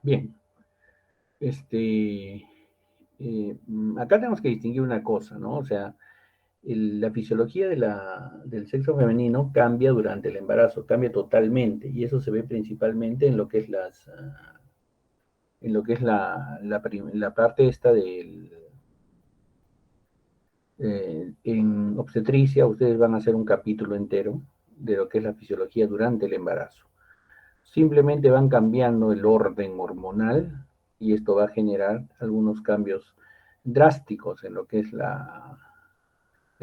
Bien, acá tenemos que distinguir una cosa, ¿no? O sea, la fisiología del sexo femenino cambia durante el embarazo, cambia totalmente, y eso se ve principalmente en lo que es en lo que es la parte esta en obstetricia. Ustedes van a hacer un capítulo entero de lo que es la fisiología durante el embarazo. Simplemente van cambiando el orden hormonal y esto va a generar algunos cambios drásticos en lo que es la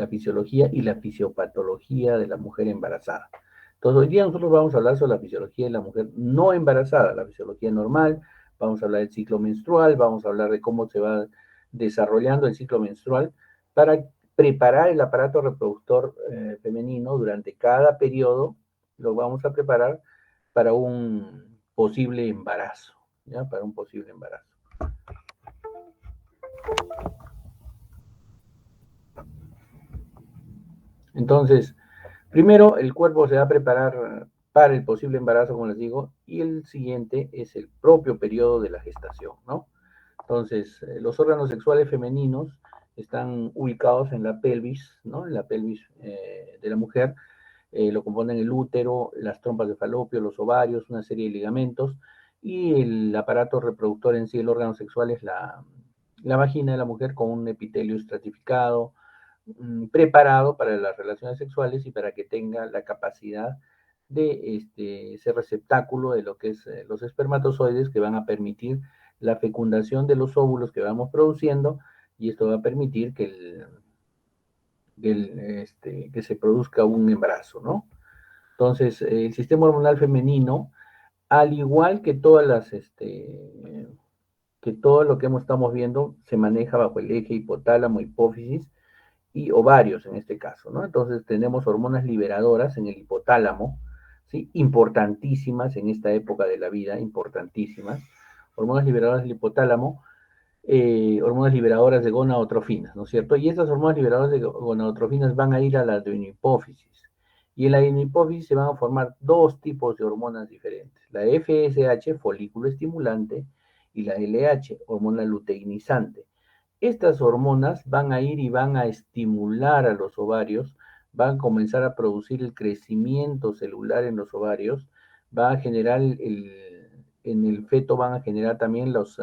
fisiología y la fisiopatología de la mujer embarazada. Entonces, hoy día nosotros vamos a hablar sobre la fisiología de la mujer no embarazada, la fisiología normal, vamos a hablar del ciclo menstrual, vamos a hablar de cómo se va desarrollando el ciclo menstrual para preparar el aparato reproductor femenino durante cada periodo, lo vamos a preparar para un posible embarazo, ¿ya? Para un posible embarazo. Entonces, primero el cuerpo se va a preparar para el posible embarazo, como les digo, y el siguiente es el propio periodo de la gestación, ¿no? Entonces, los órganos sexuales femeninos están ubicados en la pelvis, ¿no? En la pelvis de la mujer. Lo componen el útero, las trompas de falopio, los ovarios, una serie de ligamentos, y el aparato reproductor en sí, el órgano sexual, es la vagina de la mujer con un epitelio estratificado, preparado para las relaciones sexuales y para que tenga la capacidad de ser receptáculo de lo que es los espermatozoides que van a permitir la fecundación de los óvulos que vamos produciendo, y esto va a permitir que se produzca un embarazo, ¿no? Entonces, el sistema hormonal femenino, al igual que que todo lo que estamos viendo, se maneja bajo el eje hipotálamo, hipófisis y ovarios en este caso, ¿no? Entonces tenemos hormonas liberadoras en el hipotálamo, ¿sí? Importantísimas en esta época de la vida, importantísimas. Hormonas liberadoras del hipotálamo, hormonas liberadoras de gonadotrofinas, ¿no es cierto? Y estas hormonas liberadoras de gonadotrofinas van a ir a la adenohipófisis. Y en la adenohipófisis se van a formar dos tipos de hormonas diferentes: la FSH, folículo estimulante, y la LH, hormona luteinizante. Estas hormonas van a ir y van a estimular a los ovarios, van a comenzar a producir el crecimiento celular en los ovarios, va a generar en el feto van a generar también los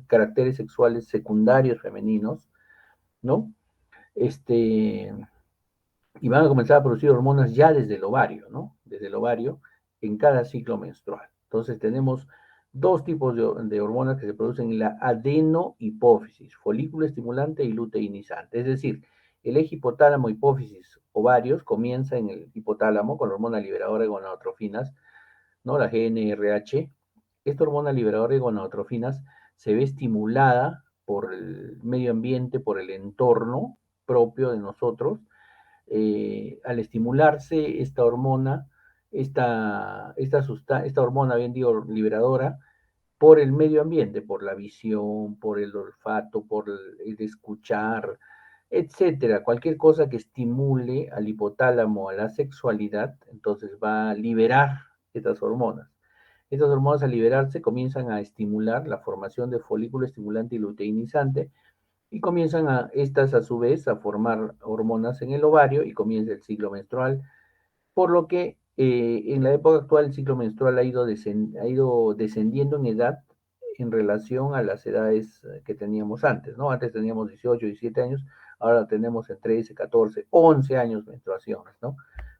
caracteres sexuales secundarios femeninos, ¿no? Este, y van a comenzar a producir hormonas ya desde el ovario, ¿no? Desde el ovario en cada ciclo menstrual. Entonces tenemos dos tipos de hormonas que se producen en la adenohipófisis: folículo estimulante y luteinizante. Es decir, el eje hipotálamo, hipófisis, ovarios comienza en el hipotálamo con la hormona liberadora de gonadotrofinas, ¿no? La GnRH. Esta hormona liberadora de gonadotrofinas se ve estimulada por el medio ambiente, por el entorno propio de nosotros. Al estimularse esta hormona, esta hormona, bien digo, liberadora, por el medio ambiente, por la visión, por el olfato, por el escuchar, etcétera, cualquier cosa que estimule al hipotálamo, a la sexualidad, entonces va a liberar estas hormonas. Estas hormonas, al liberarse, comienzan a estimular la formación de folículo estimulante y luteinizante, y comienzan estas a su vez a formar hormonas en el ovario y comienza el ciclo menstrual, por lo que en la época actual el ciclo menstrual ha ido descendiendo en edad en relación a las edades que teníamos antes, ¿no? Antes teníamos 18, 17 años, ahora tenemos en 13, 14, 11 años menstruaciones, ¿no?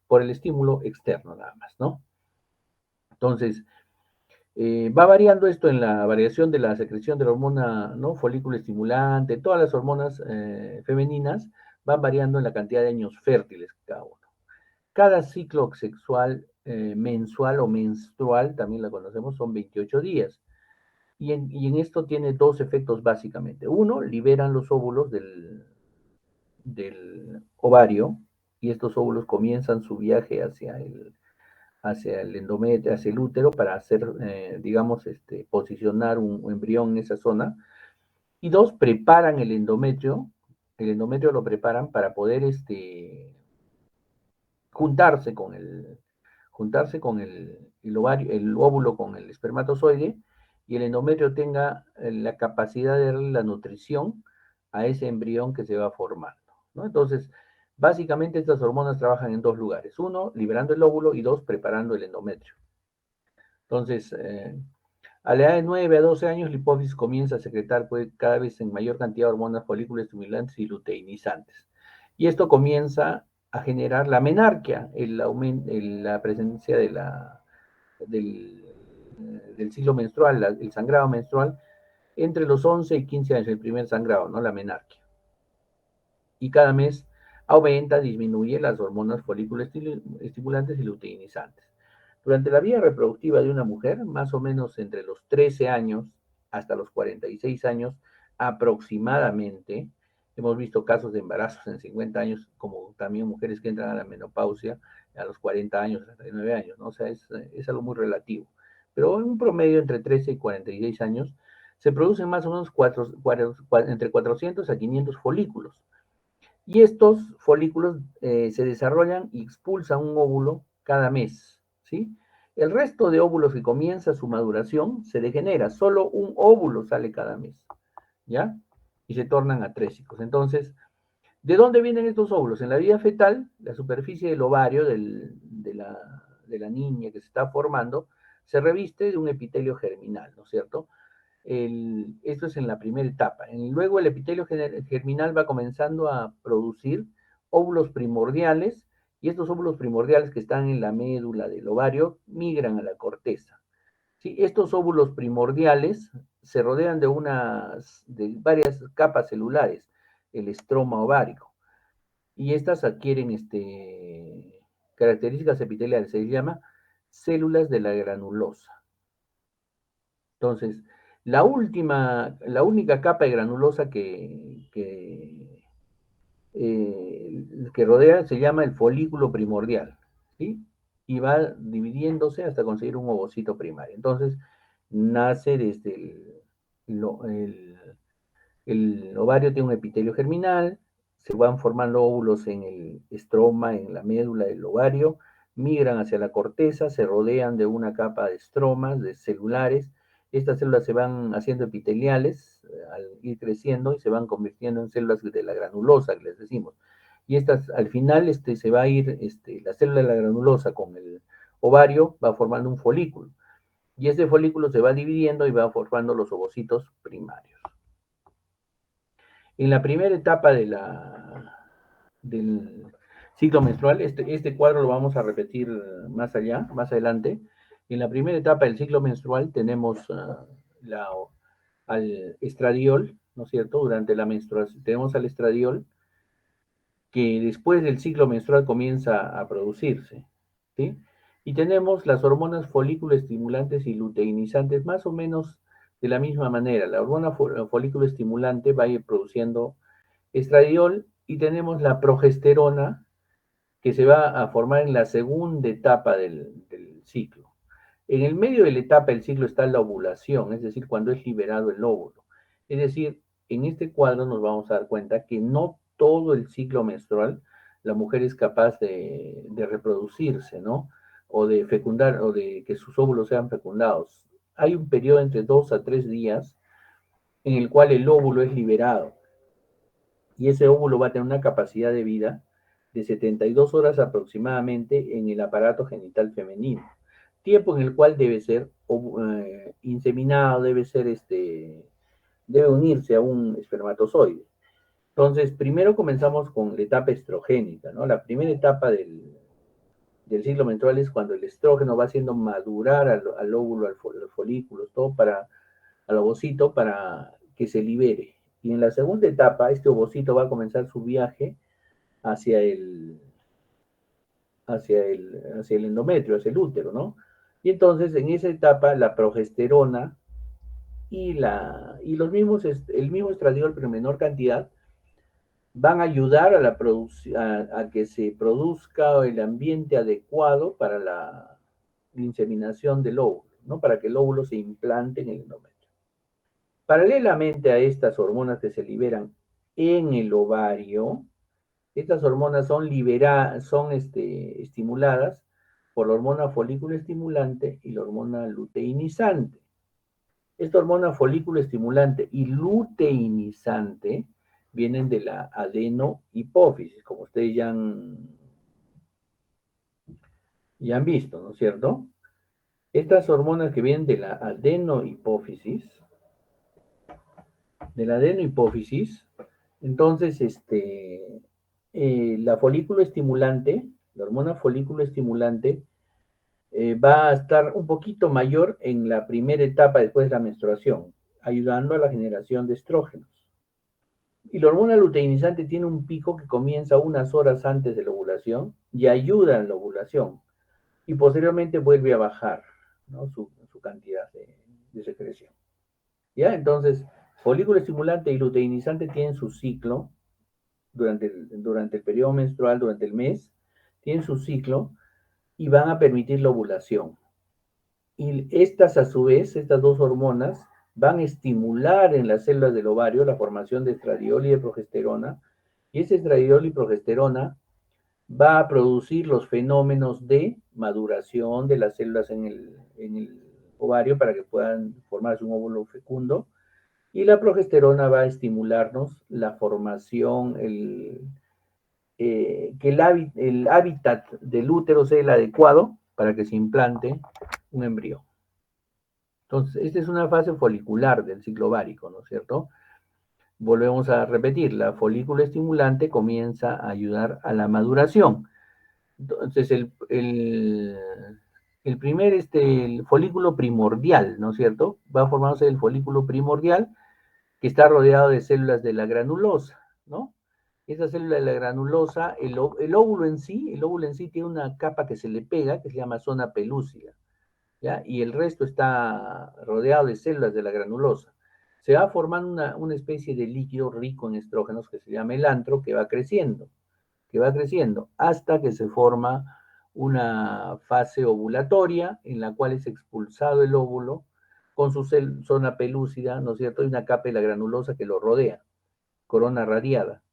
Por el estímulo externo nada más, ¿no? Entonces, va variando esto en la variación de la secreción de la hormona, ¿no? Folículo estimulante, todas las hormonas femeninas van variando en la cantidad de años fértiles cada uno. Cada ciclo sexual mensual o menstrual, también la conocemos, son 28 días. Y en esto tiene dos efectos básicamente. Uno, liberan los óvulos del ovario, y estos óvulos comienzan su viaje hacia el endometrio, hacia el útero, para hacer, digamos, posicionar un embrión en esa zona. Y dos, preparan el endometrio lo preparan para poder juntarse con juntarse con el ovario, el óvulo con el espermatozoide, y el endometrio tenga la capacidad de darle la nutrición a ese embrión que se va formando, ¿no? Entonces, básicamente estas hormonas trabajan en dos lugares. Uno, liberando el óvulo y dos, preparando el endometrio. Entonces, a la edad de 9 a 12 años, la hipófisis comienza a secretar pues, cada vez en mayor cantidad de hormonas folículos estimulantes y luteinizantes. Y esto comienza a generar la menarquia, la presencia del ciclo menstrual, el sangrado menstrual, entre los 11 y 15 años, el primer sangrado, ¿no? La menarquia. Y cada mes aumenta, disminuye las hormonas folículos estimulantes y luteinizantes. Durante la vida reproductiva de una mujer, más o menos entre los 13 años hasta los 46 años aproximadamente, hemos visto casos de embarazos en 50 años, como también mujeres que entran a la menopausia a los 40 años, 39 años, ¿no? O sea, es algo muy relativo. Pero en un promedio entre 13 y 46 años se producen más o menos entre 400 a 500 folículos. Y estos folículos se desarrollan y expulsan un óvulo cada mes, ¿sí? El resto de óvulos que comienza su maduración se degenera, solo un óvulo sale cada mes, ¿ya? Y se tornan atrésicos. Entonces, ¿de dónde vienen estos óvulos? En la vida fetal, la superficie del ovario de la niña que se está formando se reviste de un epitelio germinal, ¿no es cierto? Esto es en la primera etapa. Luego el epitelio germinal va comenzando a producir óvulos primordiales y estos óvulos primordiales que están en la médula del ovario migran a la corteza. ¿Sí? Estos óvulos primordiales se rodean de varias capas celulares, el estroma ovárico, y estas adquieren características epiteliales, se les llama células de la granulosa. Entonces, la única capa de granulosa que rodea se llama el folículo primordial, ¿sí? Y va dividiéndose hasta conseguir un ovocito primario. Entonces, nace desde el ovario, tiene un epitelio germinal, se van formando óvulos en el estroma, en la médula del ovario, migran hacia la corteza, se rodean de una capa de estromas, de celulares. Estas células se van haciendo epiteliales al ir creciendo y se van convirtiendo en células de la granulosa, que les decimos. Y estas, al final, se va a ir, la célula de la granulosa con el ovario va formando un folículo. Y ese folículo se va dividiendo y va formando los ovocitos primarios. En la primera etapa del ciclo menstrual, este cuadro lo vamos a repetir más allá, más adelante. En la primera etapa del ciclo menstrual tenemos al estradiol, ¿no es cierto? Durante la menstruación tenemos al estradiol que después del ciclo menstrual comienza a producirse, ¿sí? Y tenemos las hormonas folículo estimulantes y luteinizantes más o menos de la misma manera. La hormona folículo estimulante va a ir produciendo estradiol y tenemos la progesterona que se va a formar en la segunda etapa del ciclo. En el medio de la etapa del ciclo está la ovulación, es decir, cuando es liberado el óvulo. Es decir, en este cuadro nos vamos a dar cuenta que no todo el ciclo menstrual la mujer es capaz de reproducirse, ¿no? O de fecundar, o de que sus óvulos sean fecundados. Hay un periodo entre 2 a 3 días en el cual el óvulo es liberado y ese óvulo va a tener una capacidad de vida de 72 horas aproximadamente en el aparato genital femenino, tiempo en el cual debe ser inseminado, debe unirse a un espermatozoide. Entonces, primero comenzamos con la etapa estrogénica, ¿no? La primera etapa del ciclo menstrual es cuando el estrógeno va haciendo madurar al óvulo, a los folículos, todo al ovocito para que se libere. Y en la segunda etapa, este ovocito va a comenzar su viaje hacia hacia el endometrio, hacia el útero, ¿no? Y entonces en esa etapa la progesterona el mismo estradiol, pero en menor cantidad, van a ayudar a que se produzca el ambiente adecuado para la inseminación del óvulo, ¿no? Para que el óvulo se implante en el endometrio. Paralelamente a estas hormonas que se liberan en el ovario, estas hormonas son estimuladas por la hormona folículo estimulante y la hormona luteinizante. Esta hormona folículo estimulante y luteinizante vienen de la adenohipófisis, como ustedes ya han visto, ¿no es cierto? Estas hormonas que vienen de la adenohipófisis, entonces, la folículo estimulante, la hormona folículo estimulante, va a estar un poquito mayor en la primera etapa después de la menstruación, ayudando a la generación de estrógenos. Y la hormona luteinizante tiene un pico que comienza unas horas antes de la ovulación y ayuda en la ovulación. Y posteriormente vuelve a bajar, ¿no? su cantidad de secreción. ¿Ya? Entonces, folículo estimulante y luteinizante tienen su ciclo durante el periodo menstrual, durante el mes, tienen su ciclo y van a permitir la ovulación. Y estas, a su vez, estas dos hormonas van a estimular en las células del ovario la formación de estradiol y de progesterona, y ese estradiol y progesterona va a producir los fenómenos de maduración de las células en el ovario para que puedan formarse un óvulo fecundo, y la progesterona va a estimularnos la formación, que el hábitat del útero sea el adecuado para que se implante un embrión. Entonces, esta es una fase folicular del ciclo ovárico, ¿no es cierto? Volvemos a repetir, la folícula estimulante comienza a ayudar a la maduración. Entonces, el folículo primordial, ¿no es cierto? Va a formarse el folículo primordial que está rodeado de células de la granulosa, ¿no? Esa célula de la granulosa, el óvulo en sí tiene una capa que se le pega, que se llama zona pelúcida, ¿ya? Y el resto está rodeado de células de la granulosa. Se va formando una especie de líquido rico en estrógenos que se llama el antro, que va creciendo, hasta que se forma una fase ovulatoria en la cual es expulsado el óvulo con su zona pelúcida, ¿no es cierto? Y una capa de la granulosa que lo rodea, corona radiada.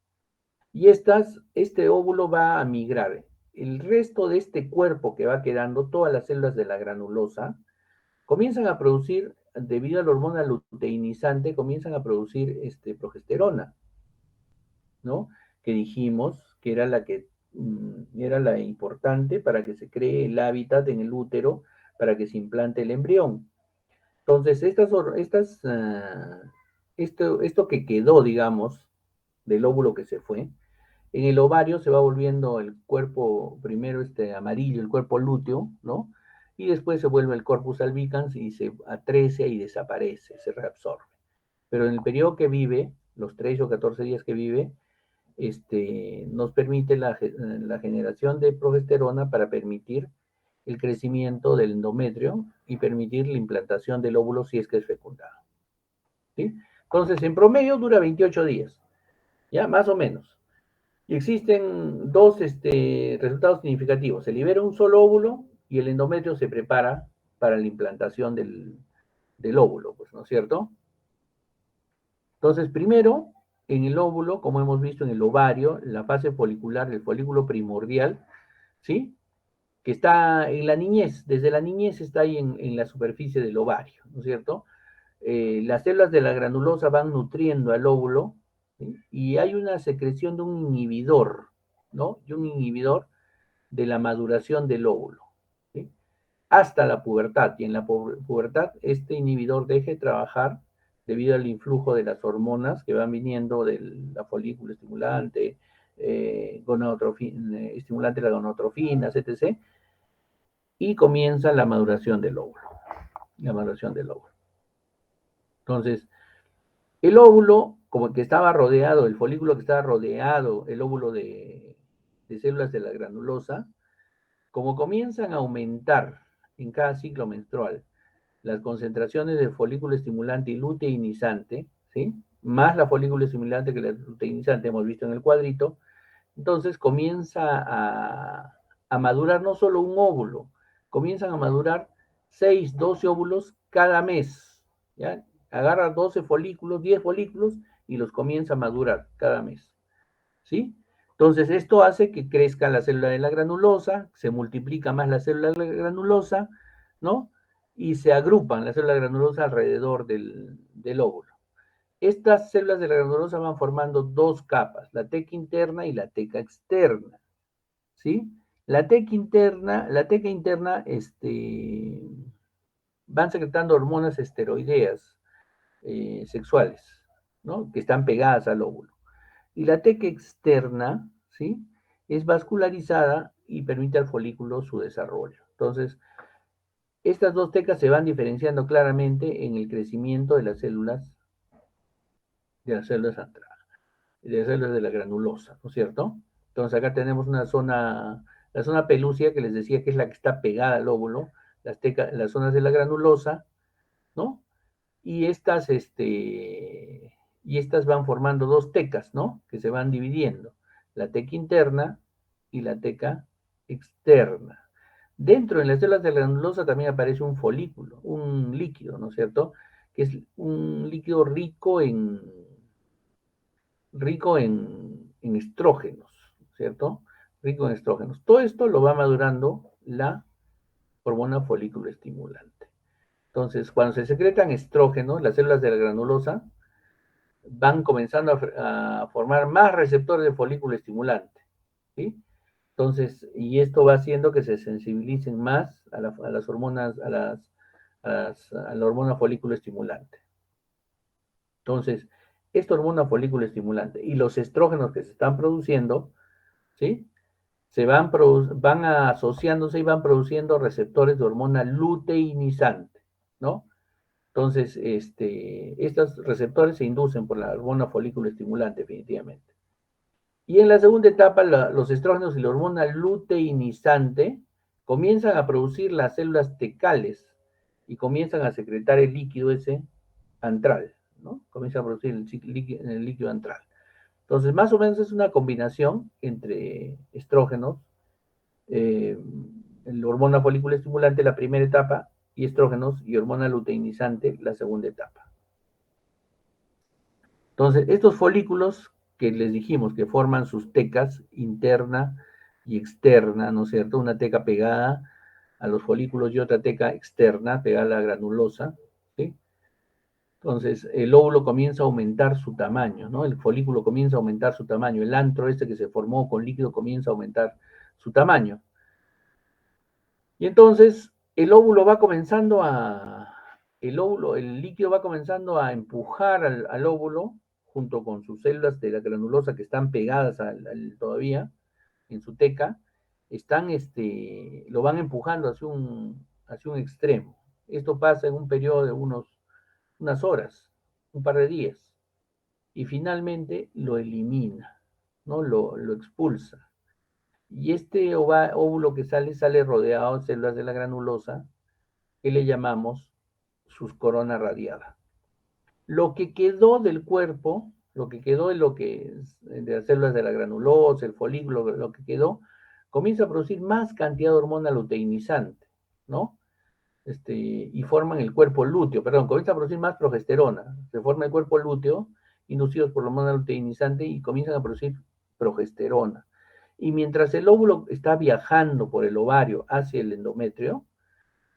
Y este óvulo va a migrar. El resto de este cuerpo que va quedando, todas las células de la granulosa, comienzan a producir, debido a la hormona luteinizante, comienzan a producir progesterona, ¿no? Que dijimos que era era la importante para que se cree el hábitat en el útero, para que se implante el embrión. Entonces, esto que quedó, digamos, del óvulo que se fue, en el ovario se va volviendo el cuerpo, primero amarillo, el cuerpo lúteo, ¿no? Y después se vuelve el corpus albicans y se atrecia y desaparece, se reabsorbe. Pero en el periodo que vive, los 3 o 14 días que vive, nos permite la generación de progesterona para permitir el crecimiento del endometrio y permitir la implantación del óvulo si es que es fecundado. ¿Sí? Entonces, en promedio dura 28 días, ¿ya? Más o menos. Y existen dos resultados significativos. Se libera un solo óvulo y el endometrio se prepara para la implantación del óvulo, pues, ¿no es cierto? Entonces, primero, en el óvulo, como hemos visto en el ovario, la fase folicular, el folículo primordial, ¿sí? Que está en la niñez, desde la niñez está ahí en la superficie del ovario, ¿no es cierto? Las células de la granulosa van nutriendo al óvulo, ¿sí? Y hay una secreción de un inhibidor, ¿no? De un inhibidor de la maduración del óvulo, ¿sí? Hasta la pubertad. Y en la pubertad este inhibidor deja de trabajar debido al influjo de las hormonas que van viniendo de la folículo estimulante, estimulante de la gonotrofinas, etc. Y comienza la maduración del óvulo. La maduración del óvulo. Entonces, el óvulo, como que estaba rodeado, el folículo que estaba rodeado, el óvulo de células de la granulosa, como comienzan a aumentar en cada ciclo menstrual las concentraciones de folículo estimulante y luteinizante, ¿sí? Más la folículo estimulante que la luteinizante, hemos visto en el cuadrito, entonces comienza a madurar no solo un óvulo, comienzan a madurar 6, 12 óvulos cada mes, ¿ya? Agarra 12 folículos, 10 folículos y los comienza a madurar cada mes, ¿sí? Entonces, esto hace que crezca la célula de la granulosa, se multiplica más la célula de la granulosa, ¿no? y se agrupan las células granulosas alrededor del óvulo. Estas células de la granulosa van formando dos capas, la teca interna y la teca externa, ¿sí? La teca interna van secretando hormonas esteroideas sexuales, ¿no? Que están pegadas al óvulo. Y la teca externa, ¿sí? Es vascularizada y permite al folículo su desarrollo. Entonces, estas dos tecas se van diferenciando claramente en el crecimiento de las células antrales, de las células de la granulosa, ¿no es cierto? Entonces acá tenemos una zona, la zona pelúcida que les decía que es la que está pegada al óvulo, las zonas de la granulosa, ¿no? Y estas van formando dos tecas, ¿no? Que se van dividiendo, la teca interna y la teca externa. Dentro, en las células de la granulosa también aparece un folículo, un líquido, ¿no es cierto? Que es un líquido rico en estrógenos, ¿cierto? Rico en estrógenos. Todo esto lo va madurando la hormona folículo estimulante. Entonces, cuando se secretan estrógenos, las células de la granulosa van comenzando a formar más receptores de folículo estimulante, ¿sí? Entonces, y esto va haciendo que se sensibilicen más a las hormonas, a la hormona folículo estimulante. Entonces, esta hormona folículo estimulante y los estrógenos que se están produciendo, ¿sí? Van asociándose y van produciendo receptores de hormona luteinizante, ¿no? Entonces, estos receptores se inducen por la hormona folículo estimulante, definitivamente. Y en la segunda etapa, los estrógenos y la hormona luteinizante comienzan a producir las células tecales y comienzan a secretar el líquido ese antral, ¿no? Comienzan a producir el líquido antral. Entonces, más o menos es una combinación entre estrógenos, eh, la hormona folículo estimulante, la primera etapa, y estrógenos y hormona luteinizante, la segunda etapa. Entonces, estos folículos que les dijimos que forman sus tecas interna y externa, ¿no es cierto? Una teca pegada a los folículos y otra teca externa pegada a la granulosa, ¿sí? Entonces, el óvulo comienza a aumentar su tamaño, ¿no? El folículo comienza a aumentar su tamaño, el antro que se formó con líquido comienza a aumentar su tamaño. Y entonces, el líquido va comenzando a empujar al óvulo junto con sus células de la granulosa que están pegadas todavía en su teca, lo van empujando hacia un extremo. Esto pasa en un periodo de unas horas, un par de días, y finalmente lo elimina, ¿no? Lo expulsa. Y este óvulo que sale rodeado de células de la granulosa, que le llamamos sus coronas radiadas. Lo que quedó del cuerpo, lo que quedó de las células de la granulosa, el folículo, lo que quedó, comienza a producir más cantidad de hormona luteinizante, ¿no? Y forman el cuerpo lúteo, perdón, comienza a producir más progesterona, se forma el cuerpo lúteo, inducidos por la hormona luteinizante y comienzan a producir progesterona. Y mientras el óvulo está viajando por el ovario hacia el endometrio,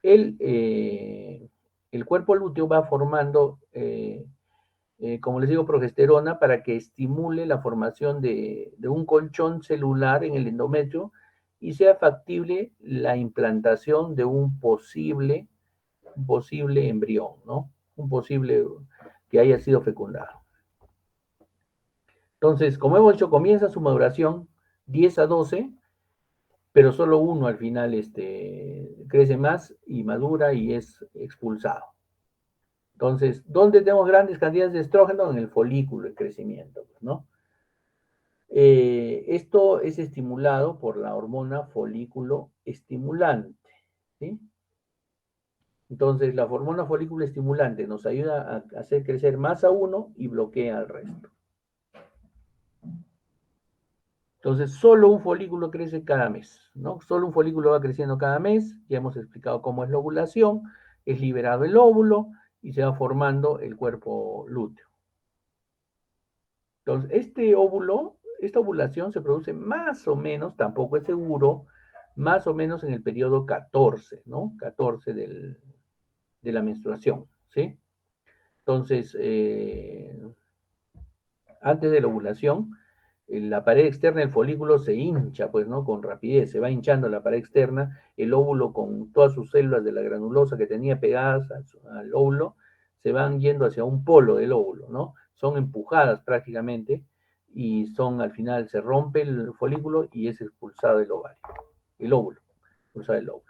el, eh, el cuerpo lúteo va formando, como les digo, progesterona para que estimule la formación de un colchón celular en el endometrio y sea factible la implantación de un posible embrión, ¿no? Un posible que haya sido fecundado. Entonces, como hemos dicho, comienza su maduración 10 a 12, pero solo uno al final crece más y madura y es expulsado. Entonces, ¿dónde tenemos grandes cantidades de estrógeno? En el folículo, el crecimiento, ¿no? Esto es estimulado por la hormona folículo estimulante, ¿sí? Entonces, la hormona folículo estimulante nos ayuda a hacer crecer más a uno y bloquea al resto. Entonces, solo un folículo crece cada mes, ¿no? Solo un folículo va creciendo cada mes. Ya hemos explicado cómo es la ovulación. Es liberado el óvulo y se va formando el cuerpo lúteo. Entonces, esta ovulación se produce más o menos, tampoco es seguro, más o menos en el periodo 14, ¿no? 14 de la menstruación, ¿sí? Entonces, antes de la ovulación, la pared externa del folículo se hincha, pues, ¿no? Con rapidez, se va hinchando la pared externa, el óvulo con todas sus células de la granulosa que tenía pegadas al óvulo, se van yendo hacia un polo del óvulo, ¿no? Son empujadas prácticamente y son, al final, se rompe el folículo y es expulsado el ovario, el óvulo, expulsado el óvulo.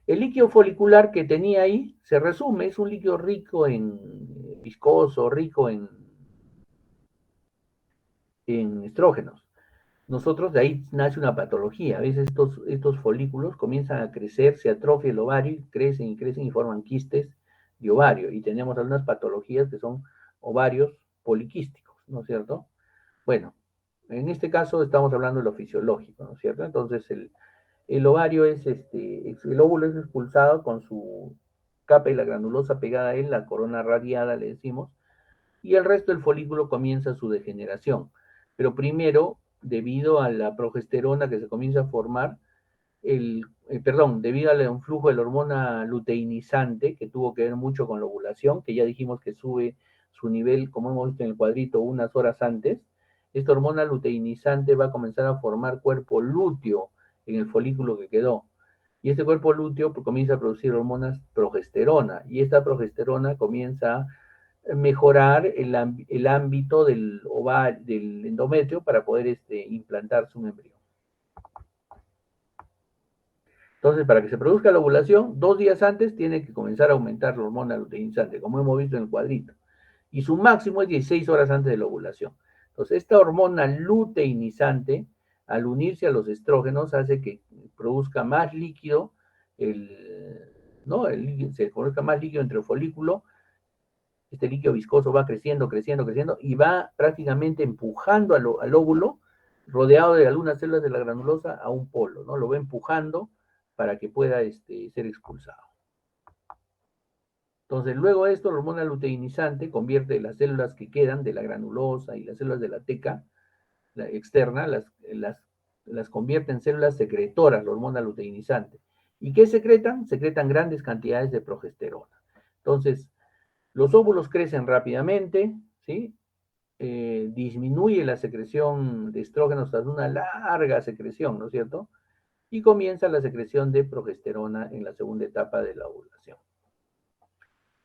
El líquido folicular que tenía ahí se resume, es un líquido rico en viscoso, rico en estrógenos. Nosotros de ahí nace una patología. A veces estos folículos comienzan a crecer, se atrofia el ovario, y crecen y forman quistes de ovario. Y tenemos algunas patologías que son ovarios poliquísticos, ¿no es cierto? Bueno, en este caso estamos hablando de lo fisiológico, ¿no es cierto? Entonces el ovario el óvulo es expulsado con su capa y la granulosa pegada a él, la corona radiada le decimos, y el resto del folículo comienza su degeneración. Pero primero, debido a la progesterona que se comienza a formar, debido al influjo de la hormona luteinizante, que tuvo que ver mucho con la ovulación, que ya dijimos que sube su nivel, como hemos visto en el cuadrito, unas horas antes, esta hormona luteinizante va a comenzar a formar cuerpo lúteo en el folículo que quedó. Y este cuerpo lúteo comienza a producir hormonas progesterona, y esta progesterona comienza a mejorar el ámbito del endometrio para poder implantarse un embrión. Entonces, para que se produzca la ovulación, 2 días antes tiene que comenzar a aumentar la hormona luteinizante, como hemos visto en el cuadrito. Y su máximo es 16 horas antes de la ovulación. Entonces, esta hormona luteinizante, al unirse a los estrógenos, hace que produzca más líquido, ¿no? Se produzca más líquido entre el folículo. Este líquido viscoso va creciendo, creciendo, creciendo y va prácticamente empujando al óvulo, rodeado de algunas células de la granulosa, a un polo, ¿no? Lo va empujando para que pueda ser expulsado. Entonces, luego de esto, la hormona luteinizante convierte las células que quedan de la granulosa y las células de la teca la externa, las convierte en células secretoras, la hormona luteinizante. ¿Y qué secretan? Secretan grandes cantidades de progesterona. Entonces, los óvulos crecen rápidamente, ¿sí? Disminuye la secreción de estrógenos tras una larga secreción, ¿no es cierto? Y comienza la secreción de progesterona en la segunda etapa de la ovulación.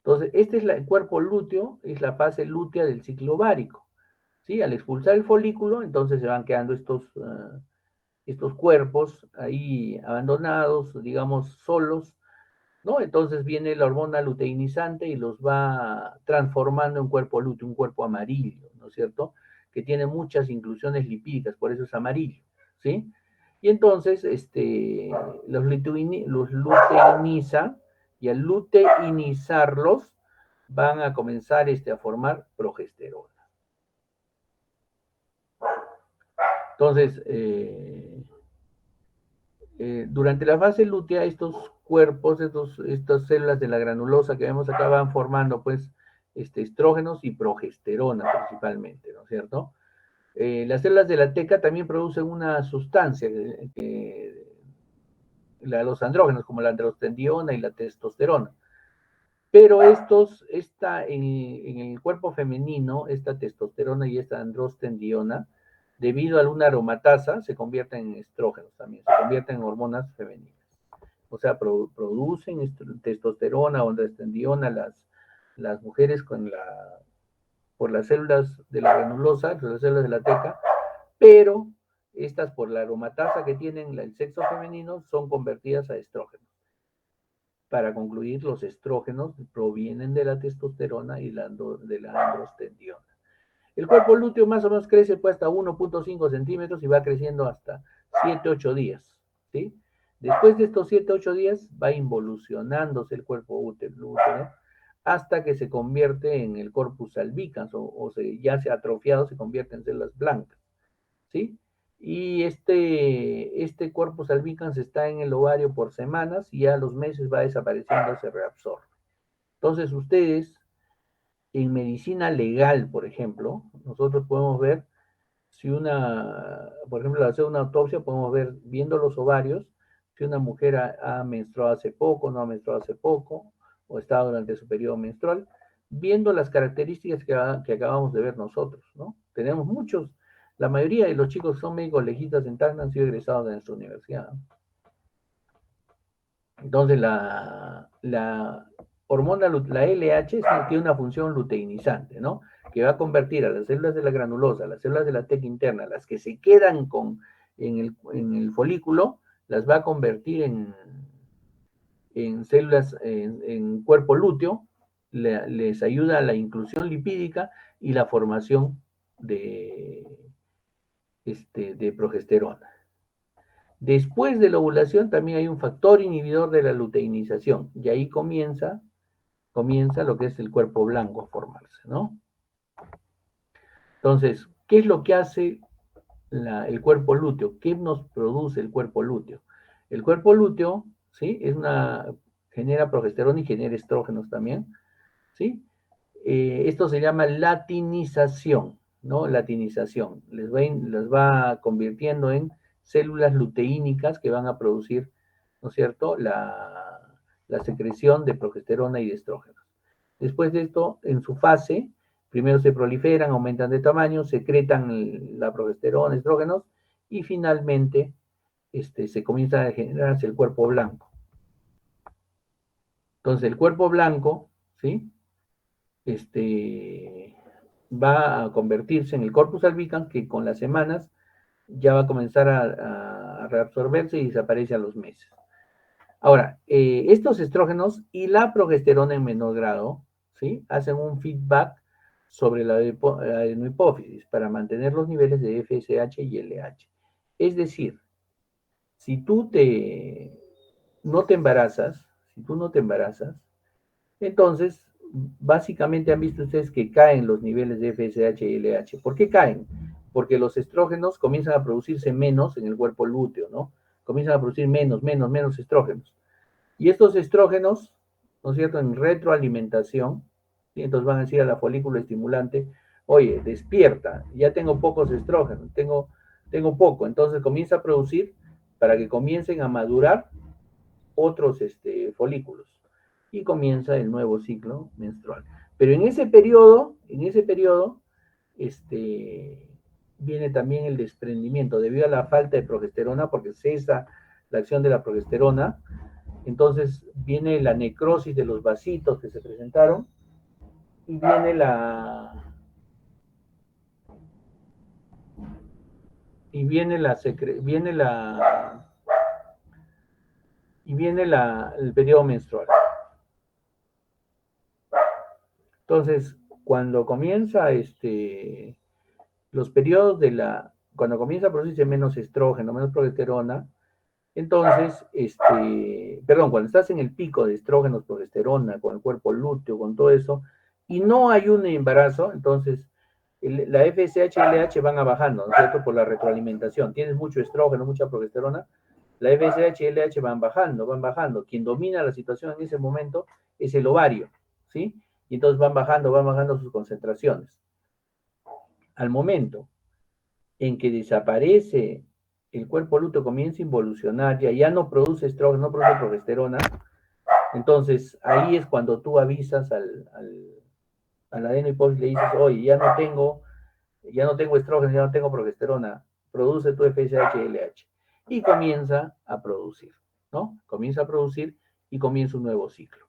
Entonces, este es el cuerpo lúteo, es la fase lútea del ciclo ovárico, ¿sí? Al expulsar el folículo, entonces se van quedando estos cuerpos ahí abandonados, digamos, solos, ¿no? Entonces viene la hormona luteinizante y los va transformando en cuerpo lúteo, un cuerpo amarillo, ¿no es cierto? Que tiene muchas inclusiones lipídicas, por eso es amarillo, ¿sí? Y entonces los luteiniza y al luteinizarlos van a comenzar a formar progesterona. Entonces, durante la fase lútea, estos cuerpos, estas células de la granulosa que vemos acá van formando, pues, estrógenos y progesterona principalmente, ¿no es cierto? Las células de la teca también producen una sustancia, los andrógenos, como la androstendiona y la testosterona. Pero en el cuerpo femenino, esta testosterona y esta androstendiona, debido a una aromatasa, se convierten en estrógenos también, se convierten en hormonas femeninas. O sea, producen testosterona o androstendiona las mujeres por las células de la granulosa, las células de la teca, pero estas por la aromatasa que tienen el sexo femenino son convertidas a estrógenos. Para concluir, los estrógenos provienen de la testosterona y de la androstendiona. El cuerpo lúteo más o menos crece pues hasta 1.5 centímetros y va creciendo hasta 7-8 días, ¿sí? Después de estos 7-8 días va involucionándose el cuerpo útero hasta que se convierte en el corpus albicans ya se ha atrofiado, se convierte en células blancas, ¿sí? Y este corpus albicans está en el ovario por semanas y a los meses va desapareciendo, se reabsorbe. Entonces ustedes, en medicina legal, por ejemplo, nosotros podemos ver si por ejemplo, al hacer una autopsia, podemos ver, viendo los ovarios, si una mujer ha menstruado hace poco, no ha menstruado hace poco, o está durante su periodo menstrual, viendo las características que acabamos de ver nosotros, ¿no? Tenemos muchos, la mayoría de los chicos que son médicos legistas en Tacna han sido egresados de nuestra universidad. Entonces, la hormona, la LH, tiene una función luteinizante, ¿no? Que va a convertir a las células de la granulosa, las células de la teca interna, las que se quedan en el folículo, las va a convertir en células, en cuerpo lúteo, les ayuda a la inclusión lipídica y la formación de, de progesterona. Después de la ovulación también hay un factor inhibidor de la luteinización y ahí comienza lo que es el cuerpo blanco a formarse, ¿no? Entonces, ¿qué es lo que hace el cuerpo lúteo? ¿Qué nos produce el cuerpo lúteo? El cuerpo lúteo, ¿sí? Genera progesterona y genera estrógenos también, ¿sí? Esto se llama latinización, ¿no? Latinización. Les va convirtiendo en células luteínicas que van a producir, ¿no es cierto?, la secreción de progesterona y de estrógenos. Después de esto, en su fase, primero se proliferan, aumentan de tamaño, secretan la progesterona, estrógenos, y finalmente se comienza a generarse el cuerpo blanco. Entonces, el cuerpo blanco, ¿sí? Va a convertirse en el corpus albicans, que con las semanas ya va a comenzar a reabsorberse y desaparece a los meses. Ahora, estos estrógenos y la progesterona en menor grado, ¿sí? Hacen un feedback sobre la adenohipófisis para mantener los niveles de FSH y LH. Es decir, si tú no te embarazas, entonces, básicamente han visto ustedes que caen los niveles de FSH y LH. ¿Por qué caen? Porque los estrógenos comienzan a producirse menos en el cuerpo lúteo, ¿no? Comienzan a producir menos estrógenos. Y estos estrógenos, ¿no es cierto?, en retroalimentación, ¿sí? Entonces van a decir a la folículo estimulante, oye, despierta, ya tengo pocos estrógenos, tengo poco. Entonces comienza a producir para que comiencen a madurar otros folículos y comienza el nuevo ciclo menstrual. Pero en ese periodo, viene también el desprendimiento debido a la falta de progesterona, porque cesa la acción de la progesterona. Entonces viene la necrosis de los vasitos que se presentaron y viene el periodo menstrual. Entonces, cuando comienza los periodos cuando comienza a producirse menos estrógeno, menos progesterona, entonces, cuando estás en el pico de estrógenos, progesterona, con el cuerpo lúteo, con todo eso, y no hay un embarazo, entonces la FSH y LH van bajando, ¿no es cierto? Por la retroalimentación. Tienes mucho estrógeno, mucha progesterona, la FSH y LH van bajando. Quien domina la situación en ese momento es el ovario, ¿sí? Y entonces van bajando sus concentraciones. Al momento en que desaparece el cuerpo lúteo, comienza a involucionar, ya no produce estrógeno, no produce progesterona, entonces ahí es cuando tú avisas al adenohipófisis, le dices, oye, ya no tengo estrógeno, ya no tengo progesterona, produce tu FSH y LH. Y comienza a producir, ¿no? Comienza a producir y comienza un nuevo ciclo.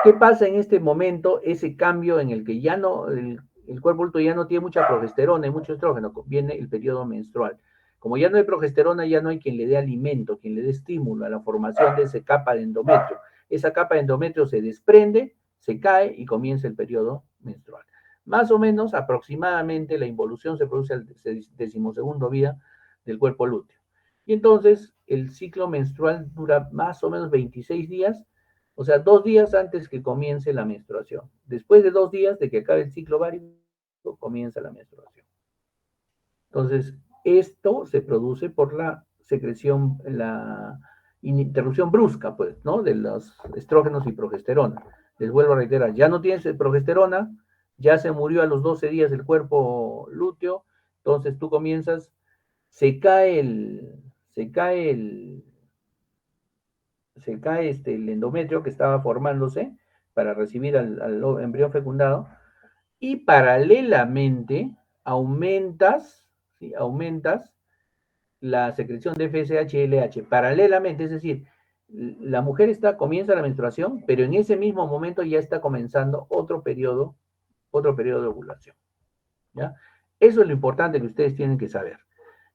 ¿Qué pasa en este momento? Ese cambio en el que ya no, el cuerpo lúteo ya no tiene mucha progesterona y mucho estrógeno, viene el periodo menstrual. Como ya no hay progesterona, ya no hay quien le dé alimento, quien le dé estímulo a la formación de esa capa de endometrio. Esa capa de endometrio se desprende, se cae y comienza el periodo menstrual. Más o menos, aproximadamente, la involución se produce al 12º día del cuerpo lúteo. Y entonces, el ciclo menstrual dura más o menos 26 días, o sea, 2 días antes que comience la menstruación. Después de 2 días de que acabe el ciclo ovárico, comienza la menstruación. Entonces, esto se produce por la secreción, la interrupción brusca, pues, ¿no? De los estrógenos y progesterona. Les vuelvo a reiterar, ya no tienes progesterona, ya se murió a los 12 días el cuerpo lúteo, entonces tú comienzas, se cae el endometrio que estaba formándose, para recibir al embrión fecundado, y paralelamente aumentas, ¿sí? Aumentas la secreción de FSH y LH paralelamente, es decir, la mujer comienza la menstruación, pero en ese mismo momento ya está comenzando otro periodo de ovulación, ¿ya? Eso es lo importante que ustedes tienen que saber,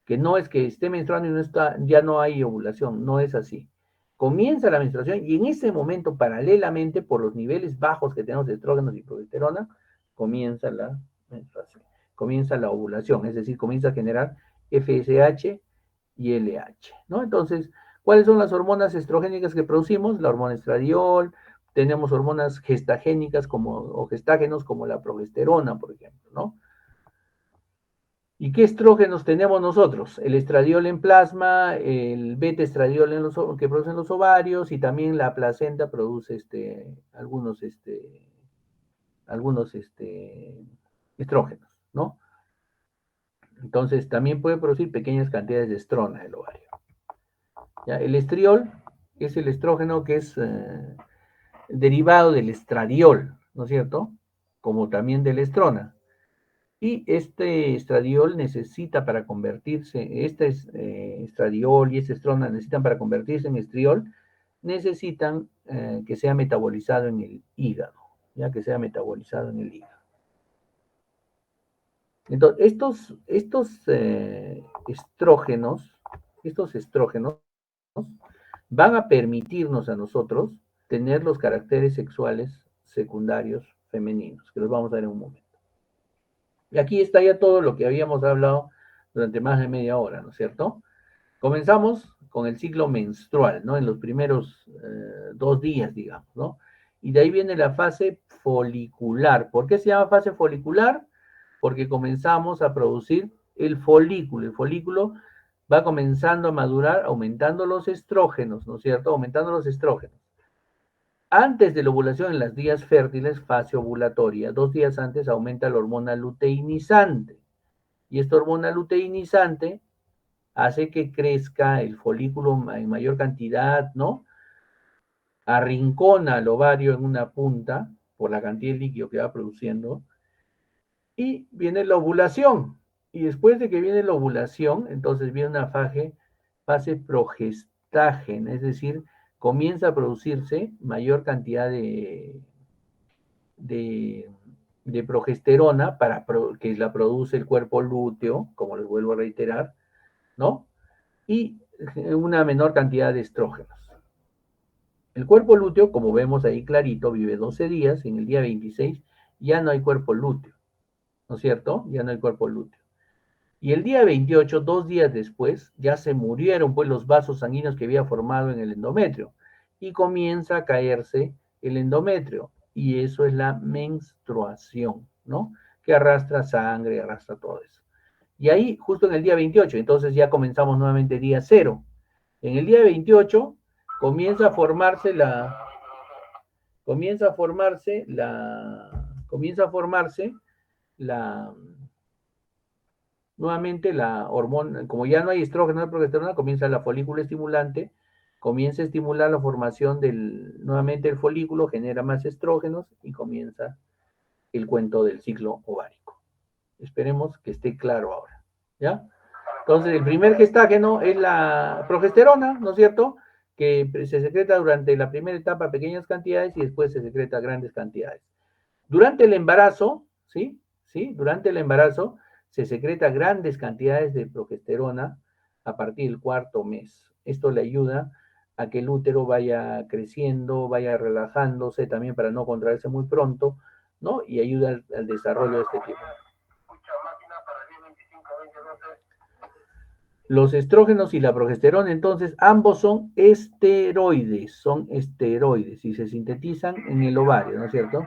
que no es que esté menstruando y ya no hay ovulación, no es así. Comienza la menstruación y en ese momento, paralelamente, por los niveles bajos que tenemos de estrógenos y progesterona, comienza la menstruación, comienza la ovulación, es decir, comienza a generar FSH y LH, ¿no? Entonces, ¿cuáles son las hormonas estrogénicas que producimos? La hormona estradiol, tenemos hormonas gestagénicas o gestágenos como la progesterona, por ejemplo, ¿no? ¿Y qué estrógenos tenemos nosotros? El estradiol en plasma, el beta-estradiol que producen los ovarios, y también la placenta produce algunos estrógenos, ¿no? Entonces también puede producir pequeñas cantidades de estrona el ovario. ¿Ya? El estriol es el estrógeno que es derivado del estradiol, ¿no es cierto? Como también de la estrona. Y este estradiol necesita para convertirse, estradiol y esta estrona necesitan para convertirse en estriol, necesitan que sea metabolizado en el hígado, ya que sea metabolizado en el hígado. Entonces, estos estrógenos van a permitirnos a nosotros tener los caracteres sexuales secundarios femeninos, que los vamos a ver en un momento. Y aquí está ya todo lo que habíamos hablado durante más de media hora, ¿no es cierto? Comenzamos con el ciclo menstrual, ¿no? En los primeros 2 días, digamos, ¿no? Y de ahí viene la fase folicular. ¿Por qué se llama fase folicular? Porque comenzamos a producir el folículo. El folículo va comenzando a madurar aumentando los estrógenos, ¿no es cierto? Aumentando los estrógenos. Antes de la ovulación, en las días fértiles, fase ovulatoria, 2 días antes aumenta la hormona luteinizante. Y esta hormona luteinizante hace que crezca el folículo en mayor cantidad, ¿no? Arrincona al ovario en una punta por la cantidad de líquido que va produciendo. Y viene la ovulación. Y después de que viene la ovulación, entonces viene una fase progestágena, es decir, comienza a producirse mayor cantidad de, de progesterona que la produce el cuerpo lúteo, como les vuelvo a reiterar, ¿no? Y una menor cantidad de estrógenos. El cuerpo lúteo, como vemos ahí clarito, vive 12 días, y en el día 26 ya no hay cuerpo lúteo, ¿no es cierto? Ya no hay cuerpo lúteo. Y el día 28, 2 días después, ya se murieron pues los vasos sanguíneos que había formado en el endometrio y comienza a caerse el endometrio, y eso es la menstruación, ¿no? Que arrastra sangre, arrastra todo eso. Y ahí, justo en el día 28, entonces ya comenzamos nuevamente día 0. En el día 28 comienza a formarse comienza a formarse comienza a formarse la, nuevamente la hormona, como ya no hay estrógeno ni progesterona, comienza la folícula estimulante, comienza a estimular la formación nuevamente el folículo, genera más estrógenos y comienza el cuento del ciclo ovárico. Esperemos que esté claro ahora, ¿ya? Entonces, el primer gestágeno es la progesterona, ¿no es cierto? Que se secreta durante la primera etapa pequeñas cantidades y después se secreta grandes cantidades. Durante el embarazo, ¿sí? ¿Sí? Durante el embarazo se secreta grandes cantidades de progesterona a partir del 4 mes. Esto le ayuda a que el útero vaya creciendo, vaya relajándose, también para no contraerse muy pronto, ¿no? Y ayuda al desarrollo de este tipo. Los estrógenos y la progesterona, entonces, ambos son esteroides, y se sintetizan en el ovario, ¿no es cierto?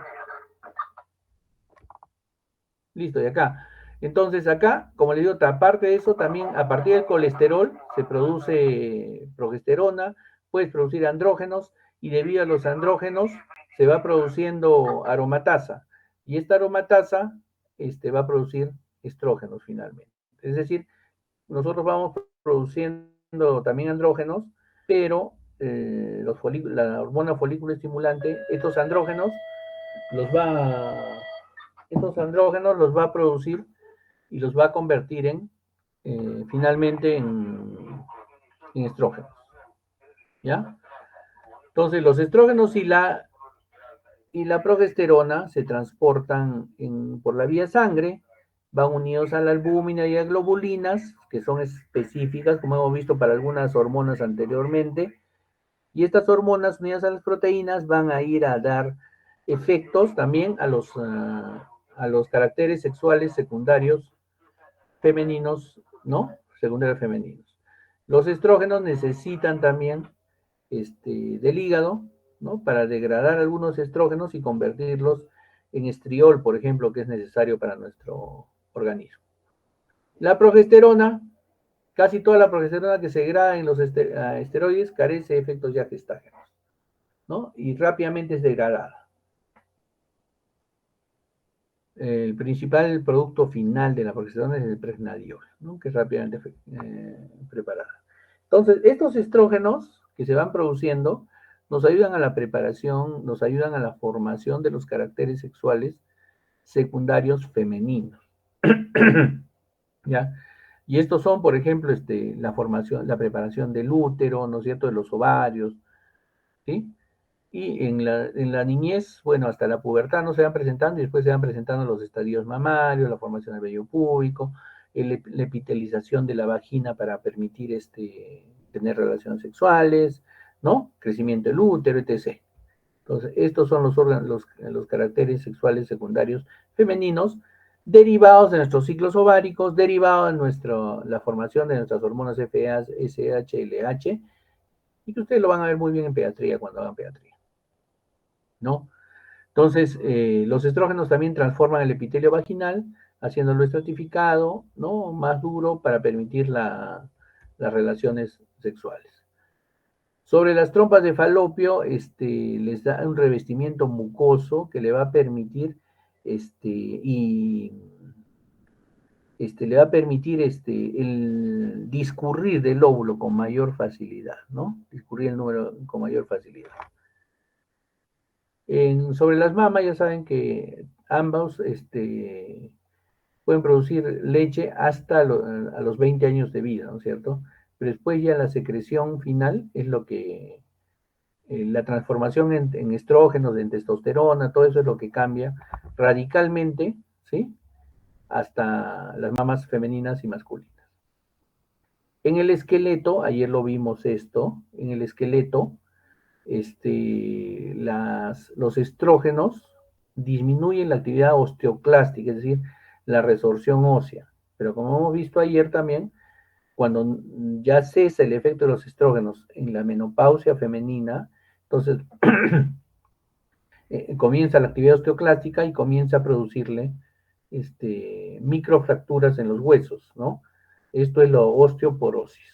Listo, y acá. Entonces, acá, como les digo, aparte de eso, también a partir del colesterol se produce progesterona, puedes producir andrógenos, y debido a los andrógenos se va produciendo aromatasa. Y esta aromatasa va a producir estrógenos finalmente. Es decir, nosotros vamos produciendo también andrógenos, pero la hormona folículo estimulante, los va, estos andrógenos los va a producir y los va a convertir finalmente en estrógenos, ¿ya? Entonces, los estrógenos y la progesterona se transportan por la vía sangre, van unidos a la albúmina y a globulinas, que son específicas, como hemos visto para algunas hormonas anteriormente, y estas hormonas unidas a las proteínas van a ir a dar efectos también a los caracteres sexuales secundarios femeninos, ¿no? Secundarios femeninos. Los estrógenos necesitan también del hígado, ¿no? Para degradar algunos estrógenos y convertirlos en estriol, por ejemplo, que es necesario para nuestro organismo. La progesterona, casi toda la progesterona que se degrada en los esteroides carece de efectos ya gestágenos, ¿no? Y rápidamente es degradada. El principal producto final de la progesterona es el pregnadiol, ¿no? Que es rápidamente preparada. Entonces, estos estrógenos que se van produciendo nos ayudan a la preparación, nos ayudan a la formación de los caracteres sexuales secundarios femeninos. ¿Ya? Y estos son, por ejemplo, la formación, la preparación del útero, ¿no es cierto?, de los ovarios, ¿sí? Y en la niñez, bueno, hasta la pubertad no se van presentando y después se van presentando los estadios mamarios, la formación del vello púbico, la epitelización de la vagina para permitir tener relaciones sexuales, ¿no? Crecimiento del útero, etc. Entonces, estos son los órganos, los caracteres sexuales secundarios femeninos derivados de nuestros ciclos ováricos, derivados de la formación de nuestras hormonas FAS, SH, LH, y que ustedes lo van a ver muy bien en pediatría cuando hagan pediatría, ¿no? Entonces, los estrógenos también transforman el epitelio vaginal, haciéndolo estratificado, ¿no? Más duro para permitir las relaciones sexuales. Sobre las trompas de falopio, les da un revestimiento mucoso que le va a permitir, le va a permitir el discurrir del óvulo con mayor facilidad, ¿no? Discurrir el número con mayor facilidad. Sobre las mamas, ya saben que ambos pueden producir leche hasta a los 20 años de vida, ¿no es cierto? Pero después ya la secreción final es lo que, la transformación en estrógenos, en testosterona, todo eso es lo que cambia radicalmente, ¿sí? Hasta las mamas femeninas y masculinas. En el esqueleto, ayer lo vimos esto, en el esqueleto, los estrógenos disminuyen la actividad osteoclástica, es decir, la resorción ósea. Pero como hemos visto ayer también, cuando ya cesa el efecto de los estrógenos en la menopausia femenina, entonces comienza la actividad osteoclástica y comienza a producirle microfracturas en los huesos, ¿no? Esto es la osteoporosis.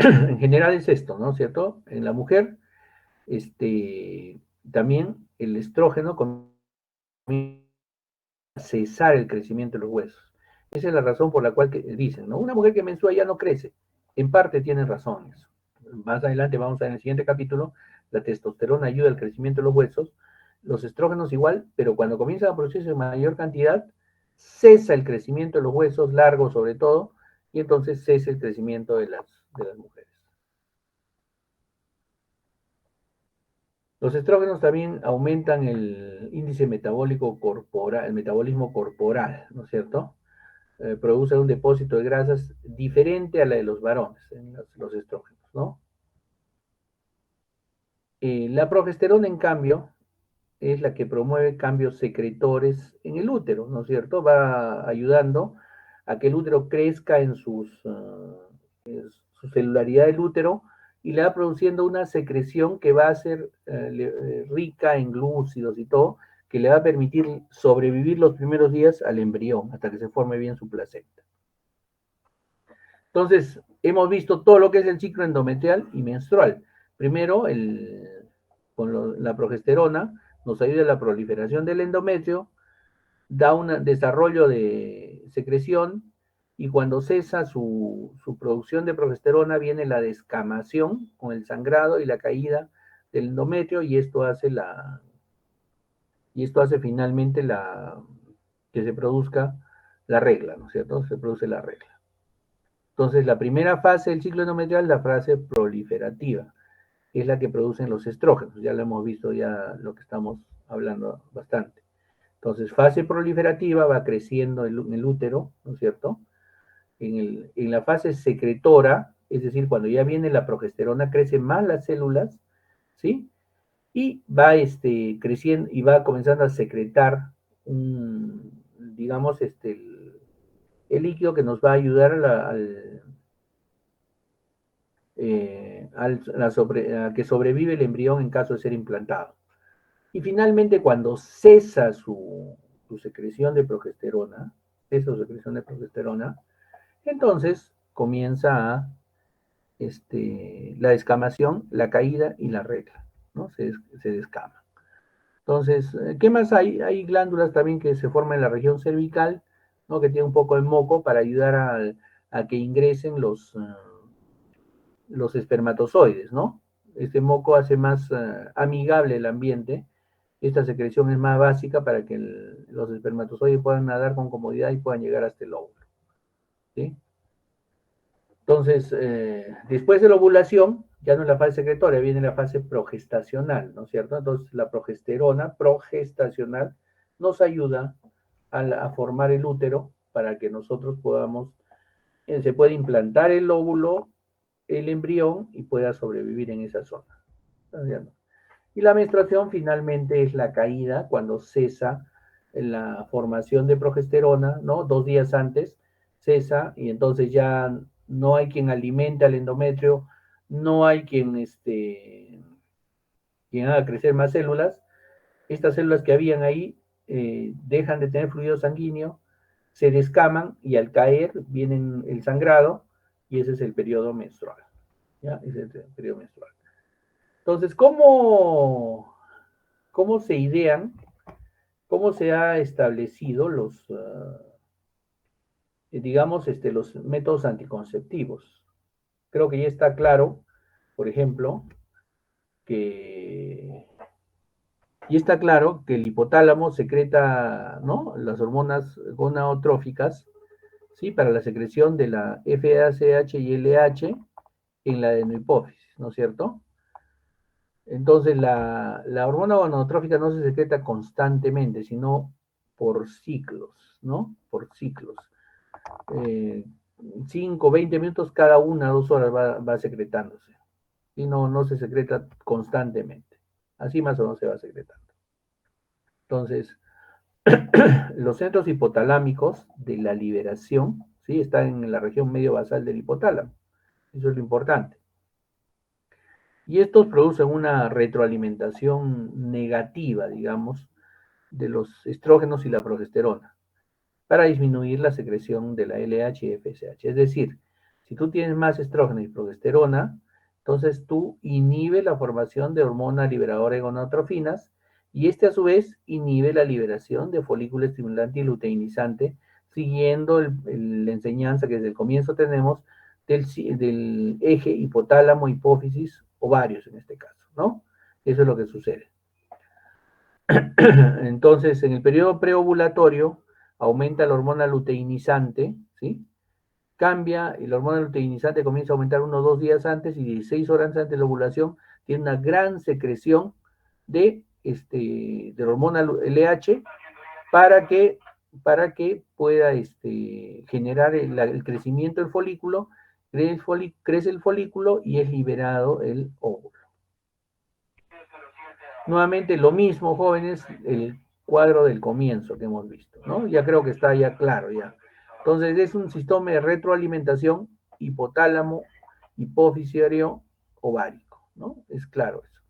En general es esto, ¿no es cierto? En la mujer, también el estrógeno comienza a cesar el crecimiento de los huesos. Esa es la razón por la cual dicen, ¿no? Una mujer que mensúa ya no crece. En parte tienen razones. Más adelante vamos a ver en el siguiente capítulo, la testosterona ayuda al crecimiento de los huesos, los estrógenos igual, pero cuando comienzan a producirse en mayor cantidad, cesa el crecimiento de los huesos, largos sobre todo, y entonces cesa el crecimiento de las mujeres. Los estrógenos también aumentan el índice metabólico corporal, el metabolismo corporal, ¿no es cierto? Producen un depósito de grasas diferente a la de los varones, en los estrógenos, ¿no? La progesterona, en cambio, es la que promueve cambios secretores en el útero, ¿no es cierto? Va ayudando a que el útero crezca en su celularidad del útero y le va produciendo una secreción que va a ser rica en glúcidos y todo, que le va a permitir sobrevivir los primeros días al embrión hasta que se forme bien su placenta. Entonces, hemos visto todo lo que es el ciclo endometrial y menstrual. Primero, con la progesterona nos ayuda a la proliferación del endometrio, da un desarrollo de secreción y cuando cesa su producción de progesterona viene la descamación con el sangrado y la caída del endometrio y esto hace finalmente que se produzca la regla, ¿no es cierto? Se produce la regla. Entonces, la primera fase del ciclo endometrial es la fase proliferativa, que es la que producen los estrógenos. Ya lo hemos visto, ya lo que estamos hablando bastante. Entonces, fase proliferativa va creciendo en el útero, ¿no es cierto? En la fase secretora, es decir, cuando ya viene la progesterona, crecen más las células, ¿sí? Y va creciendo y va comenzando a secretar digamos, el líquido que nos va a ayudar a que sobrevive el embrión en caso de ser implantado. Y finalmente, cuando cesa su secreción de progesterona, entonces comienza la descamación, la caída y la regla, ¿no? Se descama. Entonces, ¿qué más hay? Hay glándulas también que se forman en la región cervical, ¿no? Que tiene un poco de moco para ayudar a que ingresen los espermatozoides, ¿no? Este moco hace más amigable el ambiente. Esta secreción es más básica para que los espermatozoides puedan nadar con comodidad y puedan llegar hasta el óvulo, ¿sí? Entonces, después de la ovulación, ya no es la fase secretoria, viene la fase progestacional, ¿no es cierto? Entonces, la progesterona progestacional nos ayuda a formar el útero para que nosotros se pueda implantar el óvulo, el embrión y pueda sobrevivir en esa zona. ¿Estás viendo? Y la menstruación finalmente es la caída cuando cesa la formación de progesterona, ¿no? 2 días antes cesa y entonces ya no hay quien alimente al endometrio, no hay quien haga crecer más células. Estas células que habían ahí dejan de tener fluido sanguíneo, se descaman y al caer viene el sangrado y ese es el periodo menstrual. ¿Ya? Ese es el periodo menstrual. Entonces, ¿cómo se idean, cómo se ha establecido digamos, los métodos anticonceptivos? Creo que ya está claro, por ejemplo, que y está claro que el hipotálamo secreta, ¿no?, las hormonas gonadotróficas, ¿sí?, para la secreción de la FSH y LH en la adenohipófisis, ¿no es cierto? Entonces, la hormona gonadotrófica no se secreta constantemente, sino por ciclos, ¿no? Por ciclos. 5, 20 minutos cada 1 2 horas va secretándose. Y no se secreta constantemente. Así más o menos se va secretando. Entonces, los centros hipotalámicos de la liberación, ¿sí?, están en la región medio basal del hipotálamo. Eso es lo importante. Y estos producen una retroalimentación negativa, digamos, de los estrógenos y la progesterona para disminuir la secreción de la LH y FSH. Es decir, si tú tienes más estrógeno y progesterona, entonces tú inhibes la formación de hormona liberadora de gonadotrofinas y este a su vez inhibe la liberación de folículo estimulante y luteinizante, siguiendo la enseñanza que desde el comienzo tenemos del eje hipotálamo, hipófisis, ovarios en este caso, ¿no? Eso es lo que sucede. Entonces, en el periodo preovulatorio aumenta la hormona luteinizante, ¿sí? Cambia y la hormona luteinizante comienza a aumentar 1 o 2 días antes y 16 horas antes de la ovulación tiene una gran secreción de la hormona LH para que pueda generar el crecimiento del folículo, crece el folículo y es liberado el óvulo. Nuevamente lo mismo, jóvenes, el cuadro del comienzo que hemos visto, ¿no? Ya creo que está ya claro ya. Entonces es un sistema de retroalimentación hipotálamo, hipofisiario, ovárico, ¿no? Es claro eso.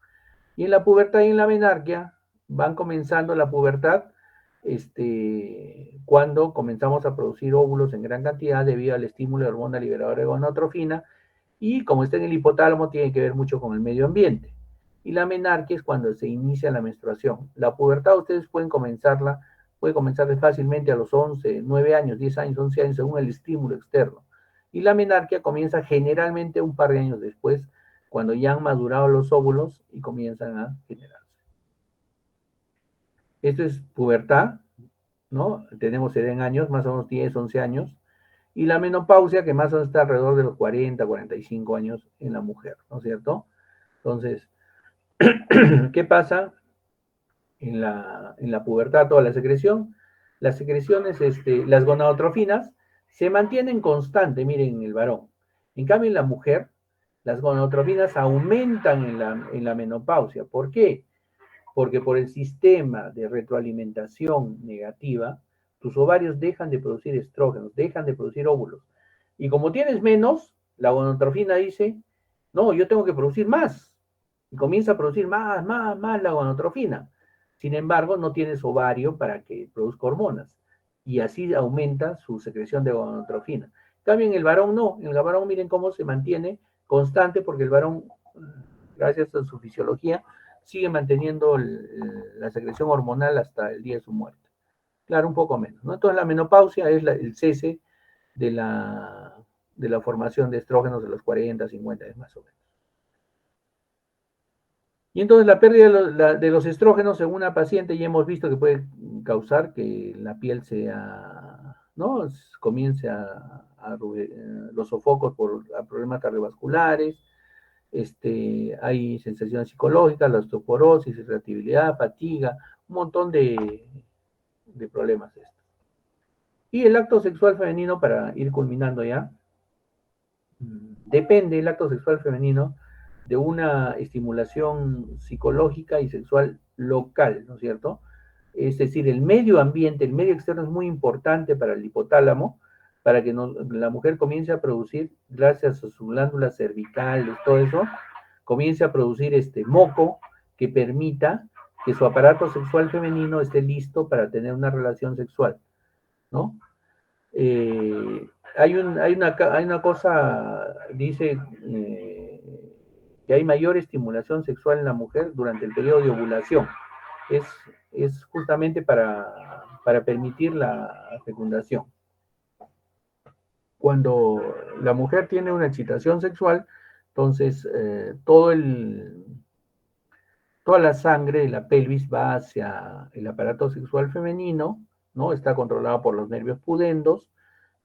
Y en la pubertad y en la menarquia van comenzando la pubertad cuando comenzamos a producir óvulos en gran cantidad debido al estímulo de hormona liberadora de gonadotrofina y como está en el hipotálamo tiene que ver mucho con el medio ambiente. Y la menarquia es cuando se inicia la menstruación. La pubertad ustedes pueden comenzarla puede comenzar fácilmente a los 11, 9 años, 10 años, 11 años, según el estímulo externo. Y la menarquia comienza generalmente un par de años después, cuando ya han madurado los óvulos y comienzan a generarse. Esto es pubertad, ¿no? Tenemos edad en años, más o menos 10, 11 años, y la menopausia, que más o menos está alrededor de los 40, 45 años en la mujer, ¿no es cierto? Entonces, ¿qué pasa en la pubertad? Toda la secreción, las secreciones, las gonadotrofinas, se mantienen constantes, miren, en el varón. En cambio, en la mujer, las gonadotrofinas aumentan en la menopausia. ¿Por qué? Porque por el sistema de retroalimentación negativa, tus ovarios dejan de producir estrógenos, dejan de producir óvulos. Y como tienes menos, la gonadotrofina dice, no, yo tengo que producir más. Y comienza a producir más, más, más la gonadotrofina. Sin embargo, no tienes ovario para que produzca hormonas. Y así aumenta su secreción de gonadotrofina. En cambio, en el varón no. En el varón miren cómo se mantiene constante porque el varón, gracias a su fisiología, sigue manteniendo la secreción hormonal hasta el día de su muerte. Claro, un poco menos, ¿no? Entonces la menopausia es el cese de la formación de estrógenos de los 40, 50 más o menos. Y entonces la pérdida de los estrógenos en una paciente ya hemos visto que puede causar que la piel sea, ¿no? Comience a los sofocos por problemas cardiovasculares, hay sensaciones psicológicas, la osteoporosis, irritabilidad, fatiga, un montón de problemas estos. Y el acto sexual femenino, para ir culminando ya, depende el acto sexual femenino de una estimulación psicológica y sexual local, ¿no es cierto? Es decir, el medio ambiente, el medio externo es muy importante para el hipotálamo, para que la mujer comience a producir, gracias a sus glándulas cervicales, todo eso, comience a producir este moco que permita que su aparato sexual femenino esté listo para tener una relación sexual, ¿no? Hay una cosa, dice, que hay mayor estimulación sexual en la mujer durante el periodo de ovulación. Es, es justamente para permitir la fecundación. Cuando la mujer tiene una excitación sexual, entonces toda la sangre de la pelvis va hacia el aparato sexual femenino, ¿no? Está controlado por los nervios pudendos,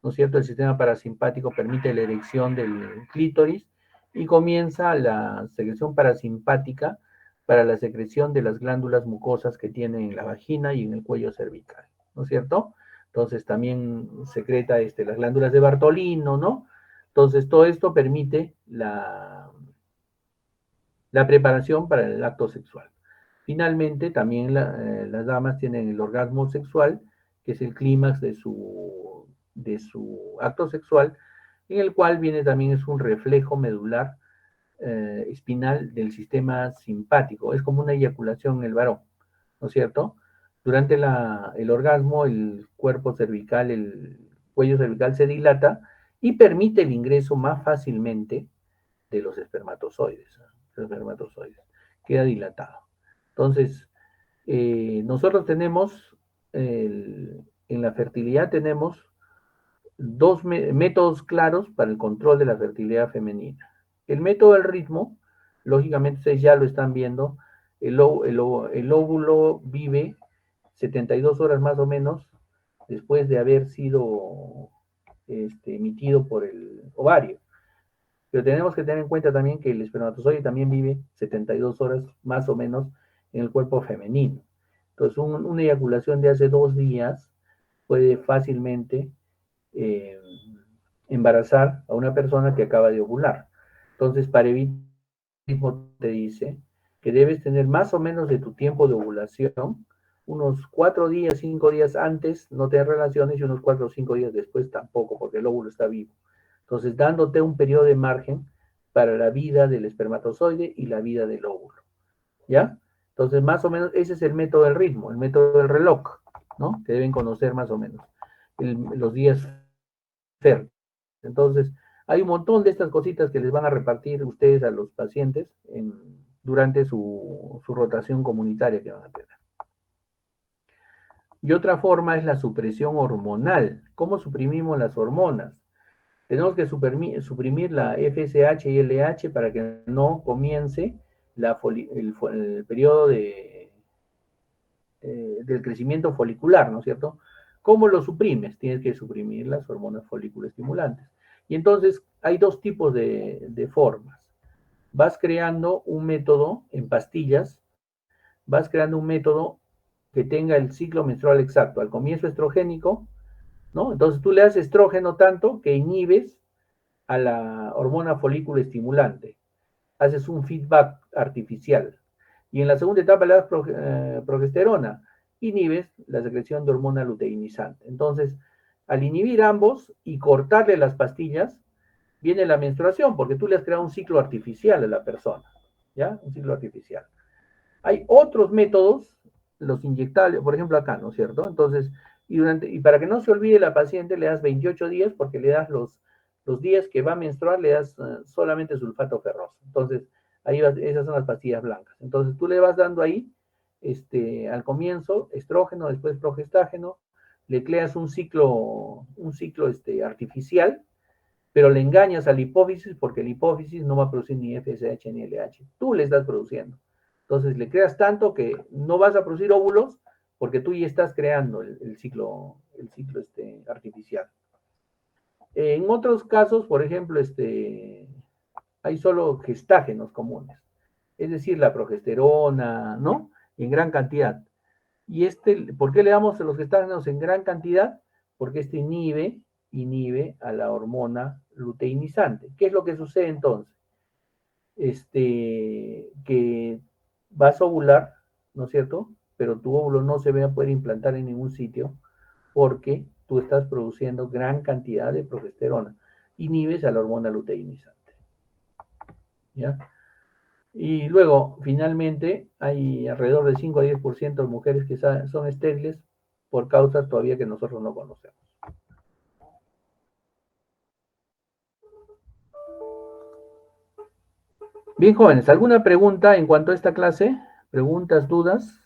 ¿no es cierto? El sistema parasimpático permite la erección del clítoris y comienza la secreción parasimpática para la secreción de las glándulas mucosas que tiene en la vagina y en el cuello cervical, ¿no es cierto? Entonces también secreta las glándulas de Bartolino, ¿no? Entonces todo esto permite la preparación para el acto sexual. Finalmente, también las damas tienen el orgasmo sexual, que es el clímax de su acto sexual, en el cual viene también es un reflejo medular espinal del sistema simpático. Es como una eyaculación en el varón, ¿no es cierto? Durante el orgasmo, el cuerpo cervical, el cuello cervical se dilata y permite el ingreso más fácilmente de los espermatozoides. Los espermatozoides. Queda dilatado. Entonces, nosotros tenemos, en la fertilidad tenemos dos métodos claros para el control de la fertilidad femenina. El método del ritmo, lógicamente ustedes ya lo están viendo, el óvulo vive 72 horas más o menos después de haber sido emitido por el ovario. Pero tenemos que tener en cuenta también que el espermatozoide también vive 72 horas más o menos en el cuerpo femenino. Entonces, una eyaculación de hace 2 días puede fácilmente eh, embarazar a una persona que acaba de ovular. Entonces, para evitar, te dice que debes tener más o menos de tu tiempo de ovulación, unos 4 días, 5 días antes, no tener relaciones y unos 4 o 5 días después tampoco, porque el óvulo está vivo. Entonces, dándote un periodo de margen para la vida del espermatozoide y la vida del óvulo. ¿Ya? Entonces, más o menos, ese es el método del ritmo, el método del reloj, ¿no? Que deben conocer más o menos. Los días fértiles. Entonces, hay un montón de estas cositas que les van a repartir ustedes a los pacientes durante su rotación comunitaria que van a tener. Y otra forma es la supresión hormonal. ¿Cómo suprimimos las hormonas? Tenemos que suprimir la FSH y LH para que no comience el periodo del crecimiento folicular, ¿no es cierto? ¿Cómo lo suprimes? Tienes que suprimir las hormonas foliculoestimulantes. Y entonces hay dos tipos de formas. Vas creando un método en pastillas, vas creando un método que tenga el ciclo menstrual exacto. Al comienzo estrogénico, ¿no? Entonces tú le das estrógeno tanto que inhibes a la hormona folículo estimulante. Haces un feedback artificial. Y en la segunda etapa le das progesterona, inhibes la secreción de hormona luteinizante. Entonces, al inhibir ambos y cortarle las pastillas, viene la menstruación, porque tú le has creado un ciclo artificial a la persona, ¿ya? Un ciclo artificial. Hay otros métodos, los inyectables, por ejemplo acá, ¿no es cierto? Entonces, y para que no se olvide la paciente, le das 28 días porque le das los días que va a menstruar, le das solamente sulfato ferroso. Entonces, esas son las pastillas blancas. Entonces, tú le vas dando ahí, al comienzo, estrógeno, después progestágeno, le creas un ciclo artificial, pero le engañas a la hipófisis porque la hipófisis no va a producir ni FSH ni LH. Tú le estás produciendo. Entonces le creas tanto que no vas a producir óvulos porque tú ya estás creando el ciclo artificial. En otros casos, por ejemplo, hay solo gestágenos comunes, es decir, la progesterona, ¿no? En gran cantidad. Y ¿por qué le damos los gestágenos en gran cantidad? Porque inhibe a la hormona luteinizante. ¿Qué es lo que sucede entonces? Que vas a ovular, ¿no es cierto? Pero tu óvulo no se va a poder implantar en ningún sitio porque tú estás produciendo gran cantidad de progesterona. Inhibes a la hormona luteinizante. ¿Ya? Y luego, finalmente, hay alrededor del 5 a 10% de mujeres que son estériles por causas todavía que nosotros no conocemos. Bien, jóvenes, ¿alguna pregunta en cuanto a esta clase? ¿Preguntas, dudas?